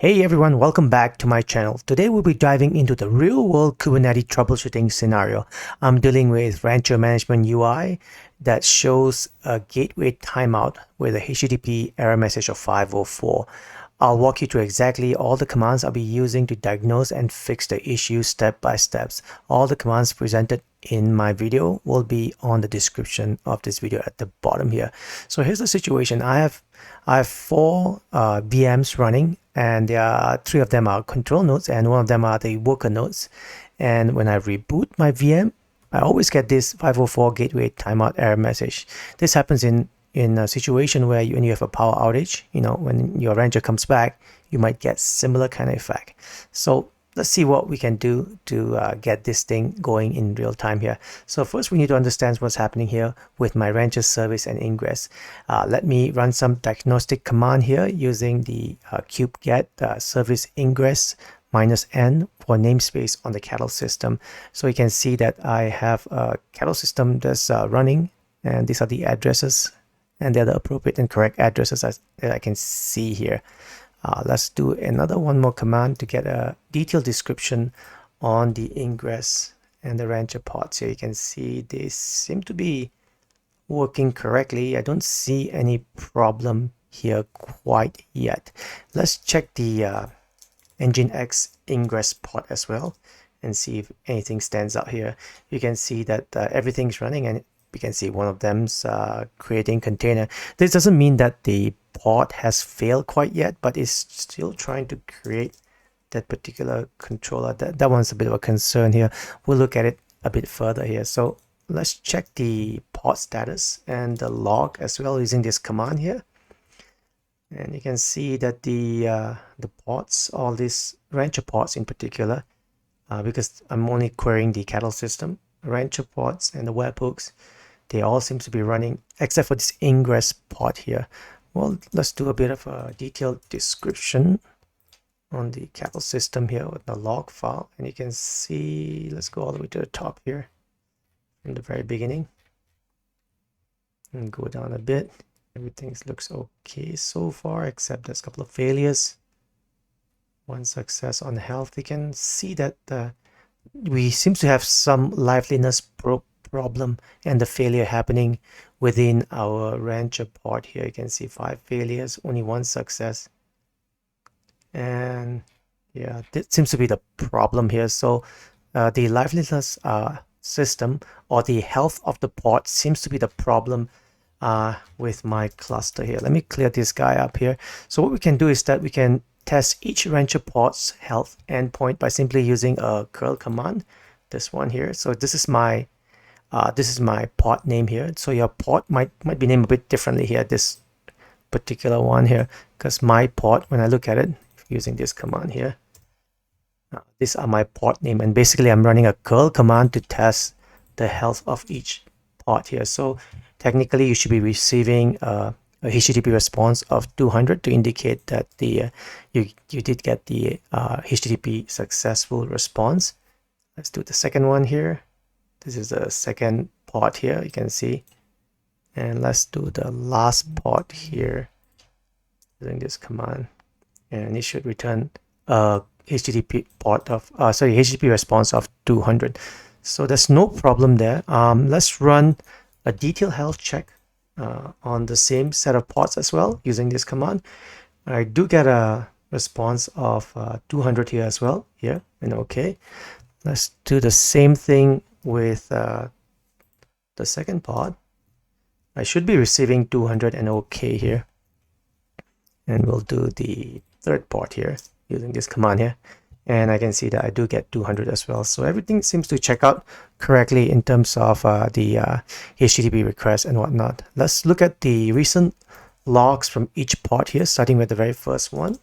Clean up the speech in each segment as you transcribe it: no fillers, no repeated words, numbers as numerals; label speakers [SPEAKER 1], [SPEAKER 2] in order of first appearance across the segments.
[SPEAKER 1] Hey everyone, welcome back to my channel. Today we'll be diving into the real-world Kubernetes troubleshooting scenario. I'm dealing with Rancher Management UI that shows a gateway timeout with a HTTP error message of 504. I'll walk you through exactly all the commands I'll be using to diagnose and fix the issue step by steps. All the commands presented in my video will be on the description of this video at the bottom here. So here's the situation. I have four VMs running, and there are three of them are control nodes and one of them are the worker nodes. And when I reboot my VM, I always get this 504 gateway timeout error message. This happens in a situation where when you have a power outage, when your Rancher comes back, you might get similar kind of effect. So let's see what we can do to get this thing going in real time here. So first we need to understand what's happening here with my Rancher service and ingress. Let me run some diagnostic command here using the kubectl service ingress -n for namespace on the kettle system. So you can see that I have a kettle system that's running, and these are the addresses, and they're the appropriate and correct addresses that I can see here. Let's do one more command to get a detailed description on the ingress and the Rancher pods. Here you can see they seem to be working correctly. I don't see any problem here quite yet. Let's check the NGINX ingress pod as well and see if anything stands out here. You can see that everything's running, and we can see one of them's creating container. This doesn't mean that the pod has failed quite yet, but it's still trying to create that particular controller. That one's a bit of a concern here. We'll look at it a bit further here. So let's check the pod status and the log as well using this command here. And you can see that the pods, all these Rancher pods in particular, because I'm only querying the kettle system, Rancher pods and the webhooks, they all seem to be running except for this ingress pod here. Well, let's do a bit of a detailed description on the kettle system here with the log file. And you can see, let's go all the way to the top here from the very beginning and go down a bit. Everything looks okay so far, except there's a couple of failures. One success on health. You can see that we seem to have some liveliness problem and the failure happening within our Rancher pod here. You can see 5 failures, only 1 success. And yeah, that seems to be the problem here. So the liveliness system or the health of the pod seems to be the problem with my cluster here. Let me clear this guy up here. So what we can do is that we can test each Rancher pod's health endpoint by simply using a curl command. This one here. So this is my pod name here. So your pod might be named a bit differently here. This particular one here, because my pod, when I look at it using this command here, these are my pod name, and basically I'm running a curl command to test the health of each pod here. So technically you should be receiving a HTTP response of 200 to indicate that you did get the HTTP successful response. Let's do the second one here. This is the second pod here, you can see. And let's do the last pod here using this command. And it should return a HTTP HTTP response of 200. So there's no problem there. Let's run a detailed health check on the same set of pods as well using this command. I do get a response of 200 here as well, here, and okay. Let's do the same thing with the second pod. I should be receiving 200 and okay here. And we'll do the third pod here using this command here. And I can see that I do get 200 as well. So everything seems to check out correctly in terms of the HTTP request and whatnot. Let's look at the recent logs from each pod here, starting with the very first one.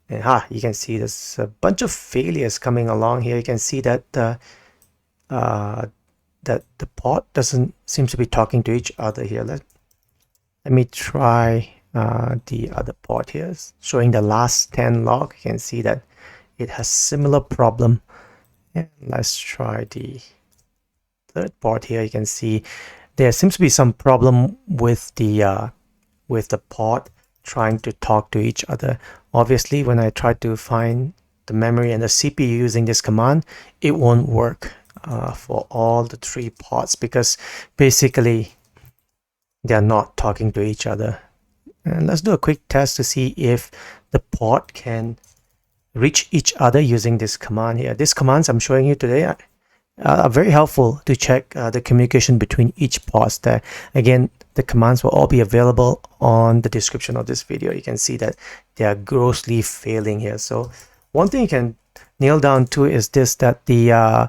[SPEAKER 1] And you can see there's a bunch of failures coming along here. You can see that that the pod doesn't seem to be talking to each other here. Let me try the other pod here, showing the last 10 log. You can see that it has similar problem. And let's try the third pod here. You can see there seems to be some problem with the pod trying to talk to each other. Obviously, when I try to find the memory and the CPU using this command, it won't work for all the 3 pods, because basically they are not talking to each other. And let's do a quick test to see if the pod can reach each other using this command here. These commands I'm showing you today are very helpful to check the communication between each pod there. Again, the commands will all be available on the description of this video. You can see that they are grossly failing here. So one thing you can nail down to is this, that the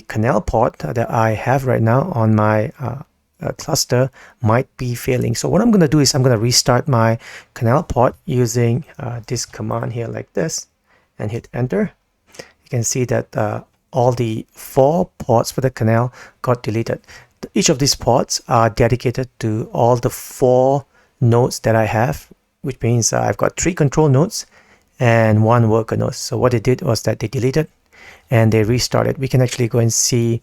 [SPEAKER 1] canal pod that I have right now on my cluster might be failing. So what I'm going to do is I'm going to restart my canal pod using this command here like this, and hit enter. You can see that all the 4 pods for the canal got deleted. Each of these pods are dedicated to all the 4 nodes that I have, which means I've got 3 control nodes and 1 worker node. So what they did was that they deleted and they restarted. We can actually go and see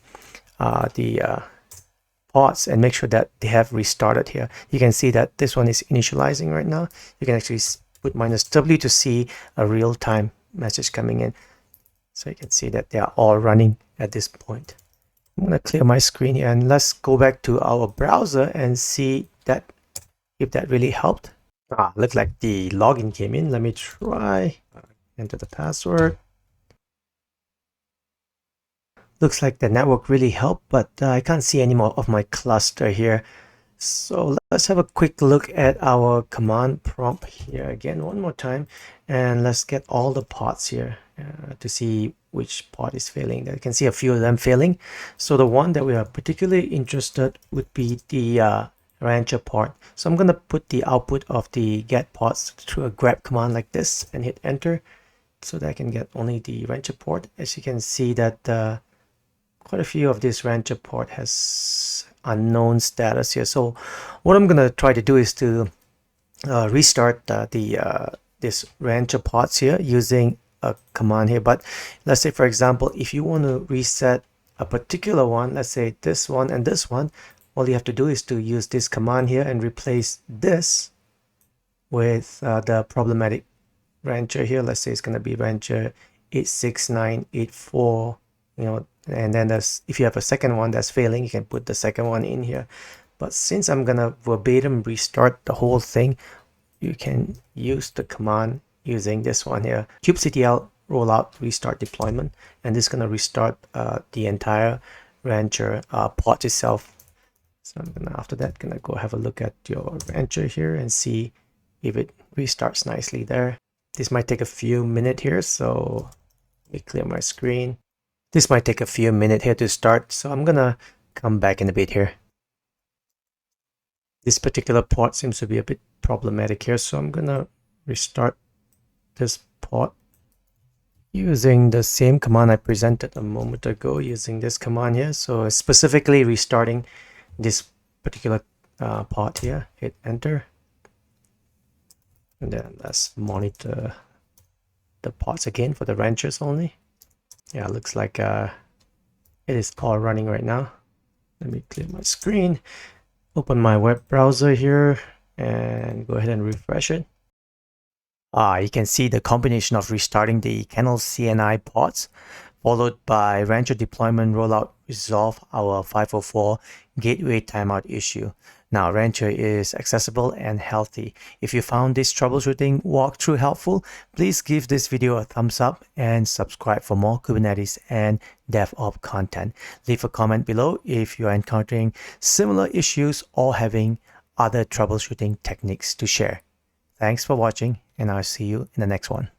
[SPEAKER 1] the pods and make sure that they have restarted here. You can see that this one is initializing right now. You can actually put -W to see a real-time message coming in. So you can see that they are all running at this point. I'm going to clear my screen here, and let's go back to our browser and see that if that really helped. Looks like the login came in. Let me try. Enter the password. Looks like the network really helped, but I can't see any more of my cluster here. So let's have a quick look at our command prompt here again one more time, and let's get all the pods here to see which pod is failing. You can see a few of them failing. So the one that we are particularly interested would be the rancher pod. So I'm going to put the output of the get pods through a grep command like this and hit enter, so that I can get only the rancher pod. As you can see that quite a few of this rancher pod has unknown status here. So what I'm going to try to do is to restart this rancher pods here using a command here. But let's say, for example, if you want to reset a particular one, let's say this one and this one, all you have to do is to use this command here and replace this with the problematic rancher here. Let's say it's going to be rancher 86984, and then if you have a second one that's failing, you can put the second one in here. But since I'm gonna verbatim restart the whole thing, you can use the command using this one here, kubectl rollout restart deployment, and this is gonna restart the entire rancher pod itself. So I'm gonna, after that, gonna go have a look at your rancher here and see if it restarts nicely there. This might take a few minutes here, so let me clear my screen. This might take a few minutes here to start, so I'm gonna come back in a bit here. This particular pod seems to be a bit problematic here, so I'm gonna restart this pod using the same command I presented a moment ago, using this command here. So specifically restarting this particular pod here. Hit enter, and then let's monitor the pods again for the ranchers only. Yeah, it looks like it is all running right now. Let me clear my screen, open my web browser here, and go ahead and refresh it. You can see the combination of restarting the kernel CNI pods, followed by rancher deployment rollout, resolve our 504 gateway timeout issue. Now, rancher is accessible and healthy. If you found this troubleshooting walkthrough helpful, please give this video a thumbs up and subscribe for more Kubernetes and DevOps content. Leave a comment below if you are encountering similar issues or having other troubleshooting techniques to share. Thanks for watching, and I'll see you in the next one.